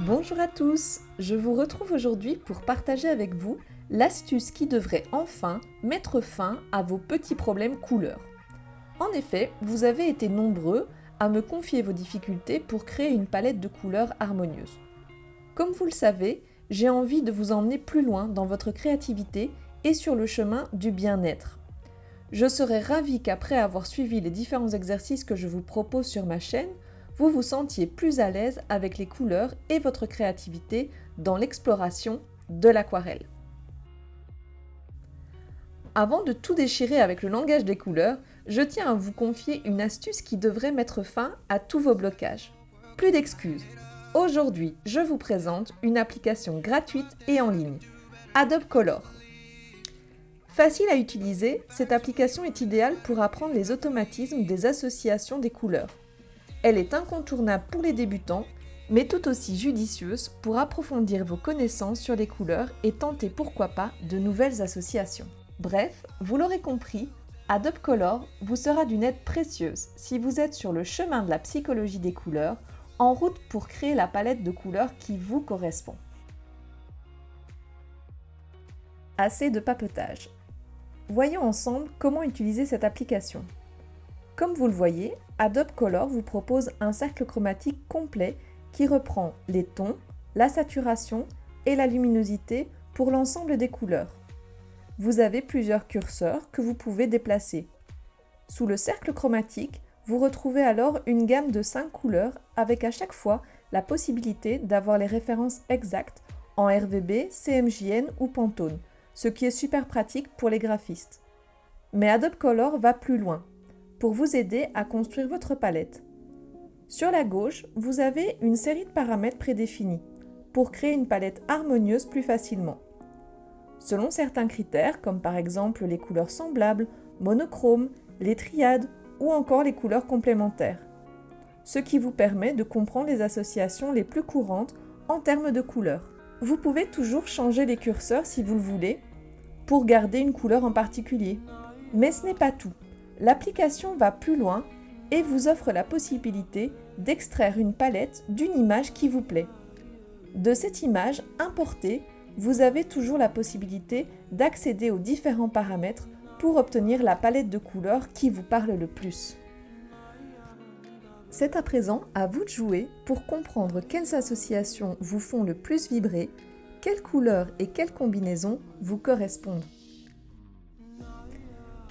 Bonjour à tous, je vous retrouve aujourd'hui pour partager avec vous l'astuce qui devrait enfin mettre fin à vos petits problèmes couleurs. En effet, vous avez été nombreux à me confier vos difficultés pour créer une palette de couleurs harmonieuse. Comme vous le savez, j'ai envie de vous emmener plus loin dans votre créativité et sur le chemin du bien-être. Je serais ravie qu'après avoir suivi les différents exercices que je vous propose sur ma chaîne, vous vous sentiez plus à l'aise avec les couleurs et votre créativité dans l'exploration de l'aquarelle. Avant de tout déchirer avec le langage des couleurs, je tiens à vous confier une astuce qui devrait mettre fin à tous vos blocages. Plus d'excuses. Aujourd'hui, je vous présente une application gratuite et en ligne, Adobe Color. Facile à utiliser, cette application est idéale pour apprendre les automatismes des associations des couleurs. Elle est incontournable pour les débutants, mais tout aussi judicieuse pour approfondir vos connaissances sur les couleurs et tenter pourquoi pas de nouvelles associations. Bref, vous l'aurez compris, Adobe Color vous sera d'une aide précieuse si vous êtes sur le chemin de la psychologie des couleurs, en route pour créer la palette de couleurs qui vous correspond. Assez de papetage. Voyons ensemble comment utiliser cette application. Comme vous le voyez, Adobe Color vous propose un cercle chromatique complet qui reprend les tons, la saturation et la luminosité pour l'ensemble des couleurs. Vous avez plusieurs curseurs que vous pouvez déplacer. Sous le cercle chromatique, vous retrouvez alors une gamme de 5 couleurs avec à chaque fois la possibilité d'avoir les références exactes en RGB, CMJN ou Pantone, ce qui est super pratique pour les graphistes. Mais Adobe Color va plus loin pour vous aider à construire votre palette. Sur la gauche, vous avez une série de paramètres prédéfinis pour créer une palette harmonieuse plus facilement. Selon certains critères, comme par exemple les couleurs semblables, monochromes, les triades ou encore les couleurs complémentaires. Ce qui vous permet de comprendre les associations les plus courantes en termes de couleurs. Vous pouvez toujours changer les curseurs si vous le voulez pour garder une couleur en particulier. Mais ce n'est pas tout. L'application va plus loin et vous offre la possibilité d'extraire une palette d'une image qui vous plaît. De cette image importée, vous avez toujours la possibilité d'accéder aux différents paramètres pour obtenir la palette de couleurs qui vous parle le plus. C'est à présent à vous de jouer pour comprendre quelles associations vous font le plus vibrer, quelles couleurs et quelles combinaisons vous correspondent.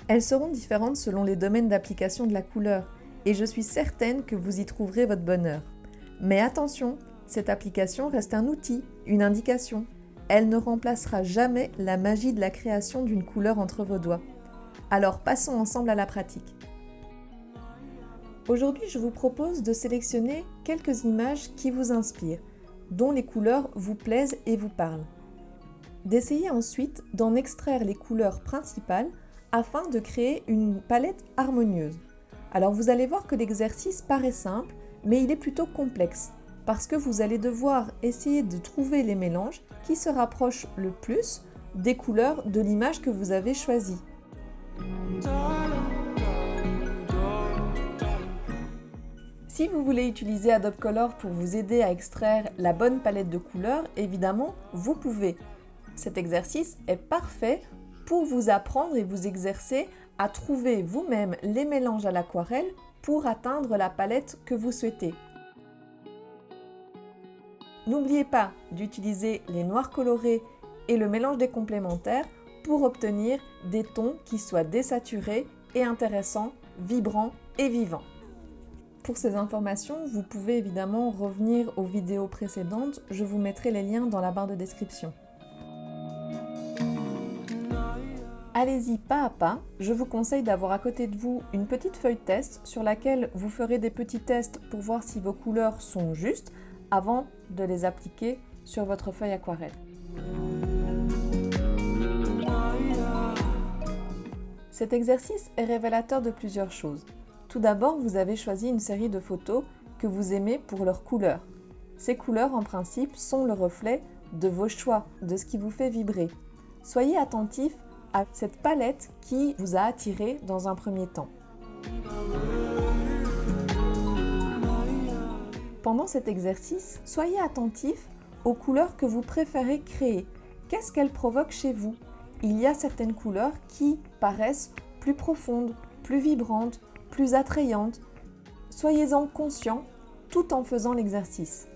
Elles seront différentes selon les domaines d'application de la couleur et je suis certaine que vous y trouverez votre bonheur. Mais attention, cette application reste un outil, une indication. Elle ne remplacera jamais la magie de la création d'une couleur entre vos doigts. Alors passons ensemble à la pratique. Aujourd'hui, je vous propose de sélectionner quelques images qui vous inspirent, dont les couleurs vous plaisent et vous parlent. D'essayer ensuite d'en extraire les couleurs principales afin de créer une palette harmonieuse. Alors vous allez voir que l'exercice paraît simple, mais il est plutôt complexe, parce que vous allez devoir essayer de trouver les mélanges qui se rapprochent le plus des couleurs de l'image que vous avez choisie. Si vous voulez utiliser Adobe Color pour vous aider à extraire la bonne palette de couleurs, évidemment, vous pouvez. Cet exercice est parfait pour vous apprendre et vous exercer à trouver vous-même les mélanges à l'aquarelle pour atteindre la palette que vous souhaitez. N'oubliez pas d'utiliser les noirs colorés et le mélange des complémentaires pour obtenir des tons qui soient désaturés et intéressants, vibrants et vivants. Pour ces informations, vous pouvez évidemment revenir aux vidéos précédentes, je vous mettrai les liens dans la barre de description. Allez-y pas à pas, je vous conseille d'avoir à côté de vous une petite feuille test sur laquelle vous ferez des petits tests pour voir si vos couleurs sont justes avant de les appliquer sur votre feuille aquarelle. Cet exercice est révélateur de plusieurs choses. Tout d'abord, vous avez choisi une série de photos que vous aimez pour leurs couleurs. Ces couleurs, en principe, sont le reflet de vos choix, de ce qui vous fait vibrer. Soyez attentif à cette palette qui vous a attiré dans un premier temps. Pendant cet exercice, soyez attentif aux couleurs que vous préférez créer. Qu'est-ce qu'elles provoquent chez vous? Il y a certaines couleurs qui paraissent plus profondes, plus vibrantes, plus attrayantes. Soyez-en conscients tout en faisant l'exercice.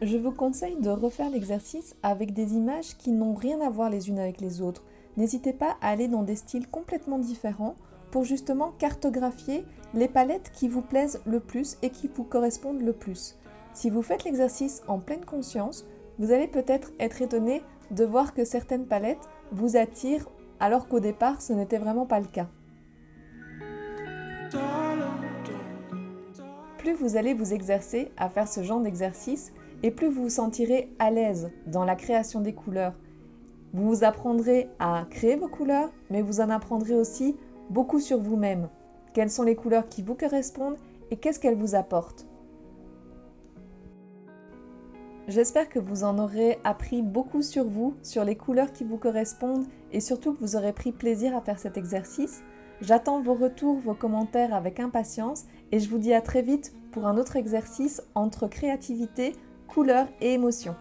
Je vous conseille de refaire l'exercice avec des images qui n'ont rien à voir les unes avec les autres. N'hésitez pas à aller dans des styles complètement différents pour justement cartographier les palettes qui vous plaisent le plus et qui vous correspondent le plus. Si vous faites l'exercice en pleine conscience, vous allez peut-être être étonné de voir que certaines palettes vous attirent alors qu'au départ ce n'était vraiment pas le cas. Plus vous allez vous exercer à faire ce genre d'exercice, et plus vous vous sentirez à l'aise dans la création des couleurs. Vous vous apprendrez à créer vos couleurs, mais vous en apprendrez aussi beaucoup sur vous-même. Quelles sont les couleurs qui vous correspondent et qu'est-ce qu'elles vous apportent. J'espère que vous en aurez appris beaucoup sur vous, sur les couleurs qui vous correspondent et surtout que vous aurez pris plaisir à faire cet exercice. J'attends vos retours, vos commentaires avec impatience et je vous dis à très vite pour un autre exercice entre créativité, couleurs et émotions.